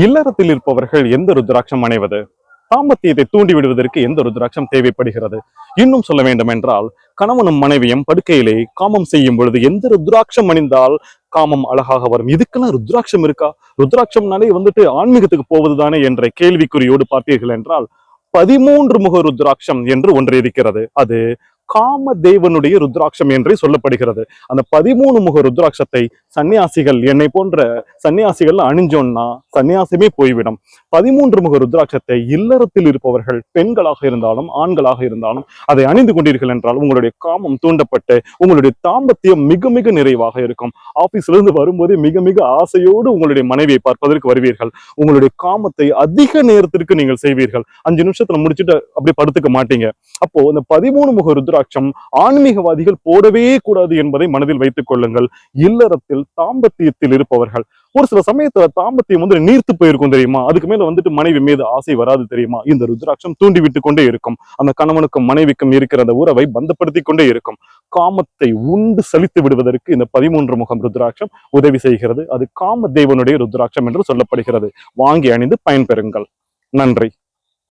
இல்லறத்தில் இருப்பவர்கள் எந்த ருத்ராட்சம் அணைவது? தாம்பத்தியத்தை தூண்டி விடுவதற்கு எந்த ருத்ராட்சம் தேவைப்படுகிறது? இன்னும் சொல்ல வேண்டும் என்றால், கணவனும் மனைவியும் படுக்கையிலே காமம் செய்யும் பொழுது எந்த ருத்ராட்சம் அணிந்தால் காமம் அழகாக வரும்? இதுக்கெல்லாம் ருத்ராட்சம் இருக்கா? ருத்ராட்சம்னாலே ஆன்மீகத்துக்கு போவதுதானே என்ற கேள்விக்குறியோடு பார்த்தீர்கள் என்றால், 13 முக ருத்ராட்சம் என்று ஒன்று இருக்கிறது. அது காம தேவனுடைய ருத்ராட்சம் என்றே சொல்லப்படுகிறது. அந்த 13 முக ருத்ராட்சத்தை சன்னியாசிகள், என்னை போன்ற சன்னியாசிகள் அணிஞ்சோம்னா சன்னியாசமே போய்விடும். 13 முக ருத்ராட்சத்தை இல்லறத்தில் இருப்பவர்கள் பெண்களாக இருந்தாலும் ஆண்களாக இருந்தாலும் அதை அணிந்து கொண்டீர்கள் என்றால் உங்களுடைய காமம் தூண்டப்பட்டு உங்களுடைய தாம்பத்தியம் மிக மிக நிறைவாக இருக்கும். ஆபீஸ்ல இருந்து வரும்போதே மிக மிக ஆசையோடு உங்களுடைய மனைவியை பார்ப்பதற்கு வருவீர்கள். உங்களுடைய காமத்தை அதிக நேரத்திற்கு நீங்கள் செய்வீர்கள். 5 நிமிஷத்துல முடிச்சுட்டு அப்படியே படுத்துக்க மாட்டீங்க. அப்போ இந்த 13 முக ருத்ராட்சம் ஆன்மீகவாதிகள் போடவே கூடாது என்பதை மனதில் வைத்துக் கொள்ளுங்கள். இல்லறத்தில் தாம்பத்தியத்தில் இருப்பவர்கள் ஒரு சில சமயத்துல தாம்பத்தியம் நீர்த்து போயிருக்கும் தெரியுமா? அதுக்கு மேல மனைவி மீது ஆசை வராது தெரியுமா? இந்த ருத்ராட்சம் தூண்டி விட்டு கொண்டே இருக்கும். அந்த கணவனுக்கும் மனைவிக்கும் இருக்கிற அந்த உறவை பந்தப்படுத்தி கொண்டே இருக்கும். காமத்தை உண்டு சலித்து விடுவதற்கு இந்த 13 முகம் ருத்ராட்சம் உதவி செய்கிறது. அது காம தேவனுடைய ருத்ராட்சம் என்று சொல்லப்படுகிறது. வாங்கி அணிந்து பயன்பெறுங்கள். நன்றி.